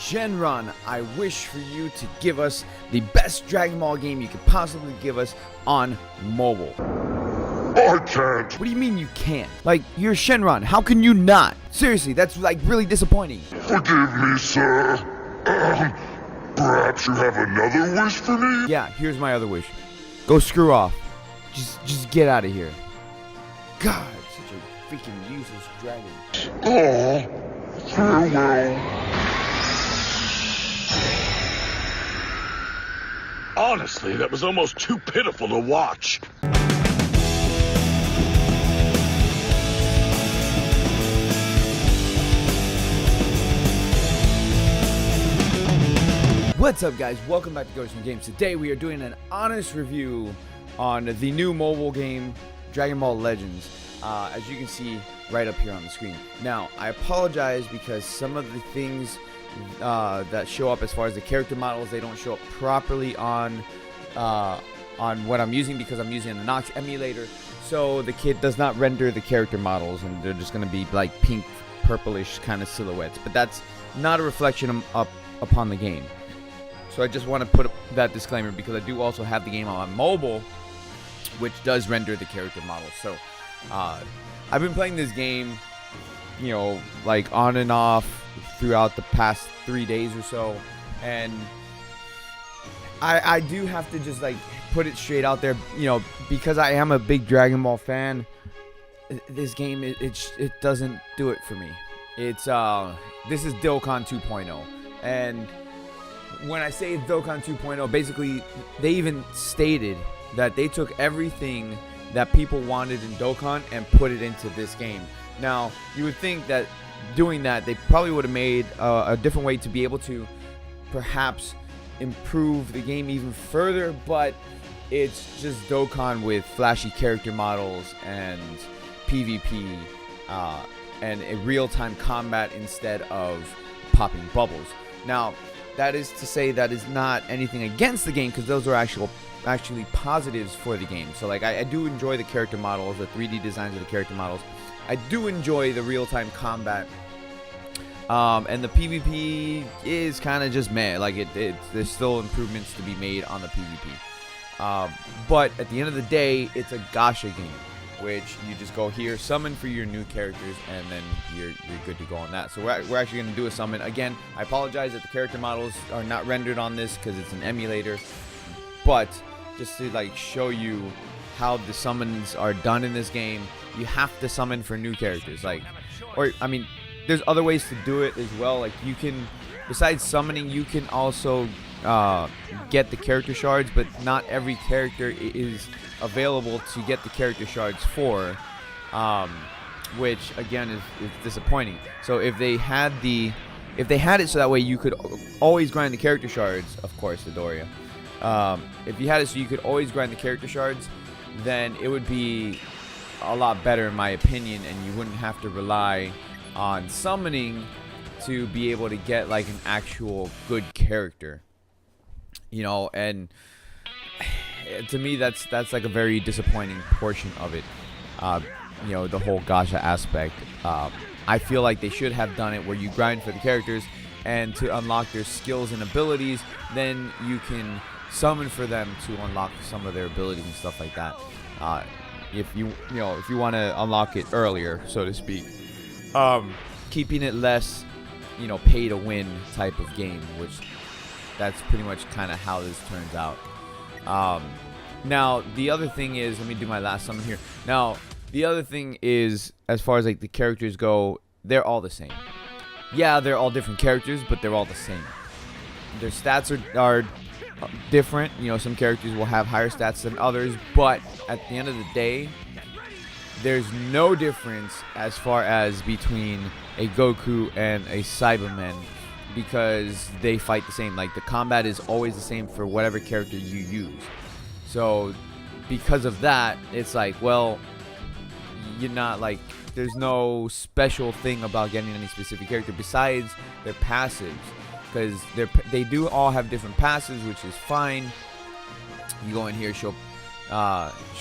Shenron, I wish for you to give us the best Dragon Ball game you could possibly give us on mobile. I can't. What do you mean you can't? Like, you're Shenron, how can you not? Seriously, that's like really disappointing. Forgive me, sir. Perhaps you have another wish for me? Yeah, here's my other wish. Go screw off. Just get out of here. God, such a freaking useless dragon. Oh, farewell. Honestly, that was almost too pitiful to watch. What's up, guys? Welcome back to Gotians Games. Today we are doing an honest review on the new mobile game, Dragonball Legends, as you can see right up here on the screen. Now, I apologize because some of the things that show up as far as the character models, they don't show up properly on what I'm using because I'm using an Astonish emulator. So the kit does not render the character models, and they're just going to be like pink, purplish kind of silhouettes. But that's not a reflection upon the game. So I just want to put that disclaimer because I do also have the game on mobile, which does render the character models. So I've been playing this game, you know, like on and off throughout the past 3 days or so, and I do have to just like put it straight out there, you know, because I am a big Dragon Ball fan. This game it doesn't do it for me. It's this is Dokkan 2.0, and when I say Dokkan 2.0, basically they even stated that they took everything that people wanted in Dokkan and put it into this game. Now, you would think that doing that, they probably would have made a different way to be able to perhaps improve the game even further, but it's just Dokkan with flashy character models and PvP and a real-time combat instead of popping bubbles. Now, that is to say that is not anything against the game, because those are actually positives for the game. So like I do enjoy the character models, the 3D designs of the character models. I do enjoy the real-time combat, and the PvP is kind of just meh. Like there's still improvements to be made on the PvP, but at the end of the day, it's a gacha game, which you just go here, summon for your new characters, and then you're good to go on that. So we're actually going to do a summon. Again, I apologize that the character models are not rendered on this because it's an emulator, but just to like show you how the summons are done in this game, you have to summon for new characters. Like, or I mean, there's other ways to do it as well. Like you can, besides summoning, you can also get the character shards, but not every character is available to get the character shards for, which again is disappointing. So if they had it so that way you could always grind the character shards, of course, Doria. If you had it so you could always grind the character shards, then it would be a lot better in my opinion, and you wouldn't have to rely on summoning to be able to get like an actual good character, you know. And to me that's like a very disappointing portion of it, you know, the whole gacha aspect. I feel like they should have done it where you grind for the characters, and to unlock their skills and abilities, then you can summon for them to unlock some of their abilities and stuff like that. If you want to unlock it earlier, so to speak, keeping it less, you know, pay to win type of game, which that's pretty much kind of how this turns out. Now the other thing is, let me do my last summon here. Now the other thing is, as far as like the characters go, they're all the same. Yeah, they're all different characters, but they're all the same. Their stats are different. You know, some characters will have higher stats than others, but at the end of the day, there's no difference as far as between a Goku and a Cyberman, because they fight the same. Like the combat is always the same for whatever character you use. So because of that, it's like, well, you're not like, there's no special thing about getting any specific character besides their passives, because they do all have different passives, which is fine. You go in here, show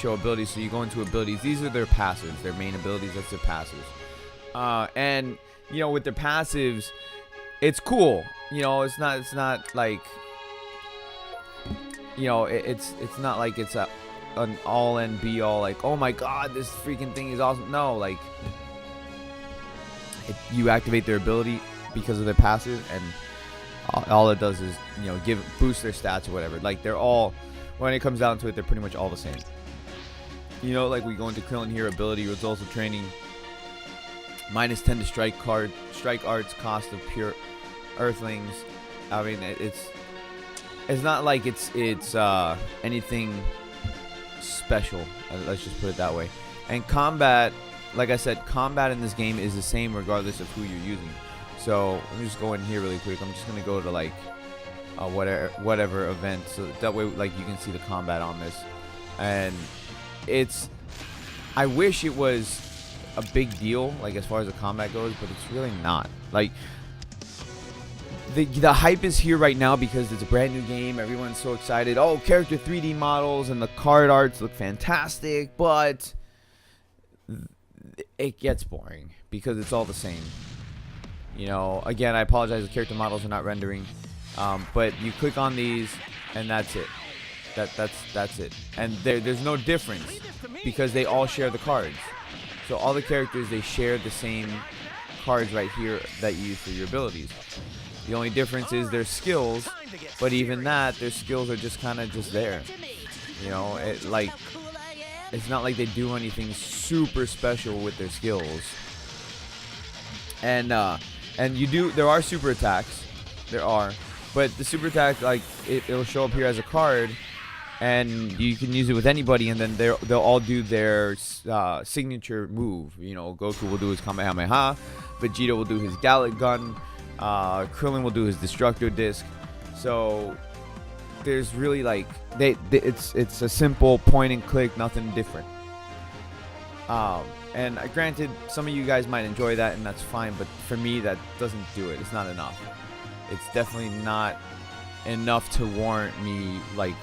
abilities. So you go into abilities. These are their passives, their main abilities. That's their passives. And you know, with their passives, it's cool. you know, it's not like, you know, it's not like it's an all and be all, like, oh my god, this freaking thing is awesome. No, like, you activate their ability because of their passive, and all it does is, you know, boost their stats or whatever. Like, they're all, when it comes down to it, they're pretty much all the same. You know, like, we go into Krillin here, ability results of training, -10 to strike arts, cost of pure earthlings. I mean, it's not like it's anything special. Let's just put it that way. And combat, like I said, combat in this game is the same regardless of who you're using. So let me just go in here really quick. I'm just gonna go to like whatever event, so that way like you can see the combat on this. And I wish it was a big deal, like as far as the combat goes, but it's really not. Like, the hype is here right now because it's a brand new game. Everyone's so excited. Oh, character 3D models and the card arts look fantastic, but it gets boring because it's all the same. You know, again, I apologize, the character models are not rendering, but you click on these and that's it. That's it. And there's no difference because they all share the cards. So all the characters, they share the same cards right here that you use for your abilities. The only difference is their skills, but even that, their skills are just kind of just there. You know, it's not like they do anything super special with their skills. And there are super attacks, but the super attack, like, it'll show up here as a card, and you can use it with anybody, and then they'll all do their signature move. You know, Goku will do his Kamehameha, Vegeta will do his Gallic Gun, Krillin will do his Destructo Disc. So there's really like it's a simple point and click, nothing different. And granted, some of you guys might enjoy that, and that's fine, but for me, that doesn't do it. It's not enough. It's definitely not enough to warrant me like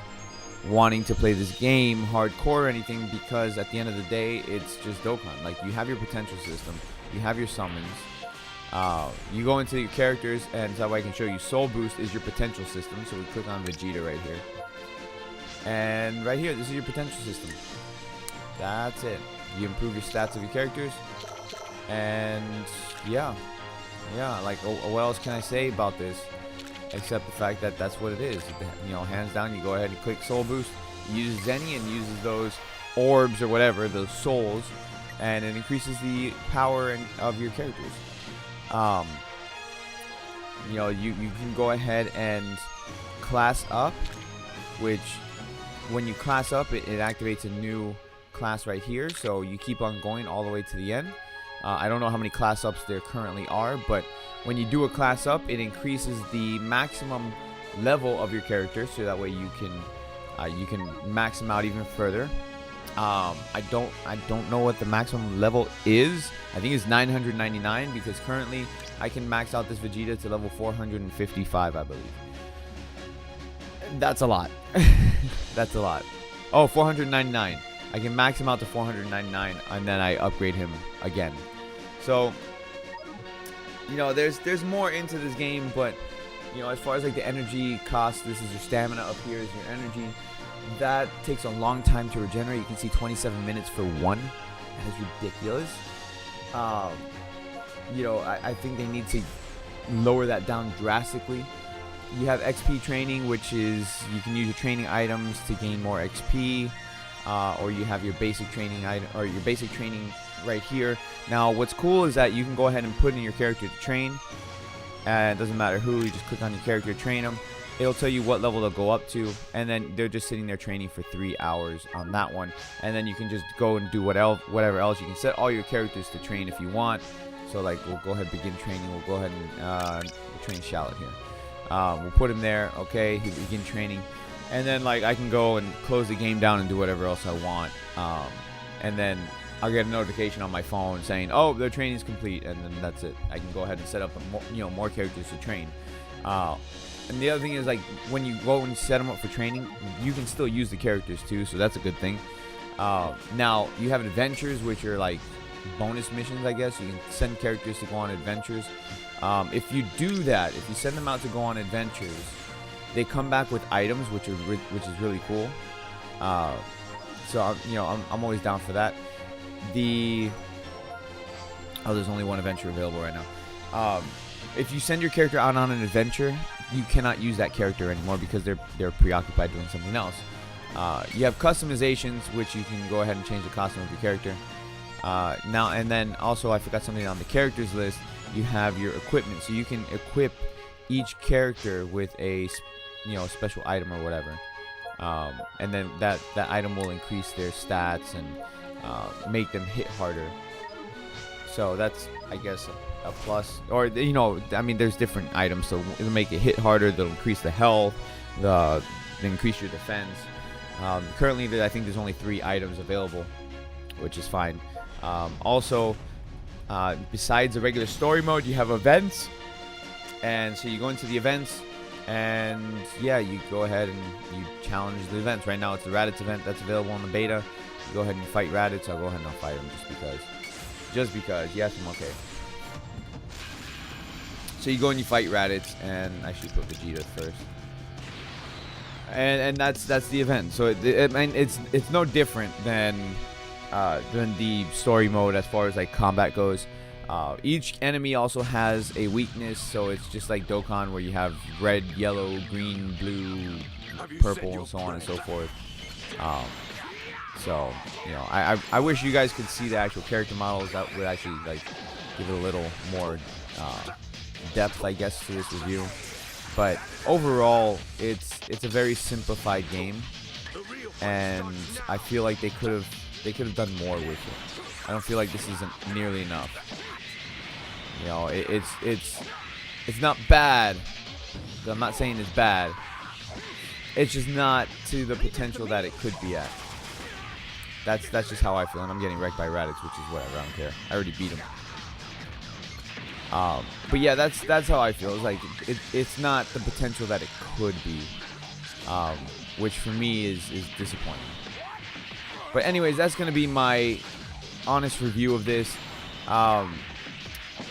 wanting to play this game hardcore or anything, because at the end of the day, it's just Dokkan. Like, you have your potential system, you have your summons, you go into your characters, and so I can show you Soul Boost is your potential system. So we click on Vegeta right here, and right here, this is your potential system. That's it. You improve your stats of your characters, and yeah, like, what else can I say about this except the fact that that's what it is. You know, hands down, you go ahead and click Soul Boost, use Zenny, and uses those orbs or whatever, those souls, and it increases the power of your characters. You know, you can go ahead and class up, which when you class up, it activates a new class right here, so you keep on going all the way to the end. I don't know how many class ups there currently are, but when you do a class up, it increases the maximum level of your character, so that way you can max them out even further. I don't know what the maximum level is. I think it's 999, because currently I can max out this Vegeta to level 455, I believe. That's a lot. That's a lot. Oh, 499. I can max him out to 499, and then I upgrade him again. So, you know, there's more into this game, but, you know, as far as like the energy cost, this is your stamina, up here is your energy. That takes a long time to regenerate. You can see 27 minutes for one. That is ridiculous. You know, I think they need to lower that down drastically. You have XP training, which is you can use your training items to gain more XP, or you have your basic training item, or your basic training right here. Now, what's cool is that you can go ahead and put in your character to train, and it doesn't matter who. You just click on your character, train them. It'll tell you what level they'll go up to, and then they're just sitting there training for 3 hours on that one, and then you can just go and do whatever else. You can set all your characters to train if you want. So, like, we'll go ahead and begin training. We'll go ahead and we'll train Shallot here. We'll put him there. Okay, he begin training, and then, like, I can go and close the game down and do whatever else I want, and then I'll get a notification on my phone saying, oh, their training is complete, and then that's it. I can go ahead and set up more characters to train. And the other thing is, like, when you go and set them up for training, you can still use the characters too, so that's a good thing. Now, you have adventures, which are like bonus missions, I guess. You can send characters to go on adventures. If you do that, if you send them out to go on adventures, they come back with items, which is really cool. So I'm always down for that. There's only one adventure available right now. If you send your character out on an adventure, you cannot use that character anymore because they're preoccupied doing something else. You have customizations, which you can go ahead and change the costume of your character. Now and then, also I forgot something on the characters list. You have your equipment, so you can equip each character with a special item or whatever, and then that item will increase their stats and make them hit harder. So that's, I guess, a plus. Or I mean, there's different items, so it'll make it hit harder. They'll increase the health, they increase your defense. Currently, I think there's only 3 items available, which is fine. Also, besides the regular story mode, you have events, and so you go into the events, and yeah, you go ahead and you challenge the events. Right now, it's the Raddatz event that's available on the beta. You go ahead and fight Raddatz. I'll go ahead and I'll fight him just because. Yes, I'm okay. So you go and you fight Raddatz, and I should put Vegeta first. And that's the event. So it's no different than the story mode as far as like combat goes. Each enemy also has a weakness, so it's just like Dokkan, where you have red, yellow, green, blue, purple, and so on and so forth. So I wish you guys could see the actual character models. That would actually like give it a little more depth, I guess, to this review. But overall, it's a very simplified game, and I feel like they could have done more with it. I don't feel like this isn't nearly enough. It's not bad. I'm not saying it's bad. It's just not to the potential that it could be at. That's just how I feel, and I'm getting wrecked by Raddatz, which is whatever. I don't care. I already beat him. But yeah, that's how I feel. It's like it's not the potential that it could be, which for me is disappointing. But anyways, that's gonna be my honest review of this.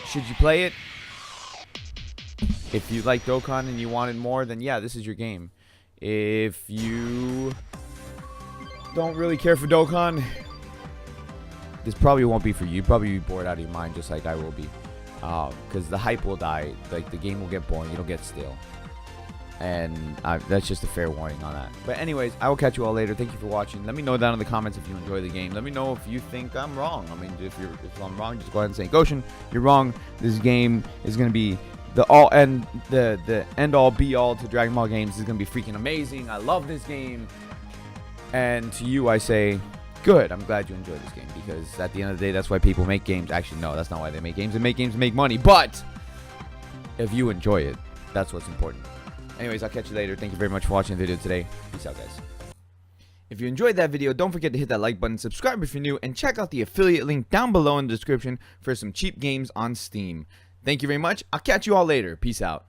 Should you play it? If you like Dokkan and you wanted more, then yeah, this is your game. If you don't really care for Dokkan, this probably won't be for you. You'll probably be bored out of your mind, just like I will be. Because the hype will die. Like, the game will get boring. It'll get stale. And that's just a fair warning on that. But anyways, I will catch you all later. Thank you for watching. Let me know down in the comments if you enjoy the game. Let me know if you think I'm wrong. I mean, if I'm wrong, just go ahead and say, Goshen, you're wrong. This game is going to be the end all be all to Dragon Ball games. This is going to be freaking amazing. I love this game. And to you, I say, good. I'm glad you enjoyed this game, because at the end of the day, that's why people make games. Actually, no, that's not why they make games. They make games to make money. But if you enjoy it, that's what's important. Anyways, I'll catch you later. Thank you very much for watching the video today. Peace out, guys. If you enjoyed that video, don't forget to hit that like button, subscribe if you're new, and check out the affiliate link down below in the description for some cheap games on Steam. Thank you very much. I'll catch you all later. Peace out.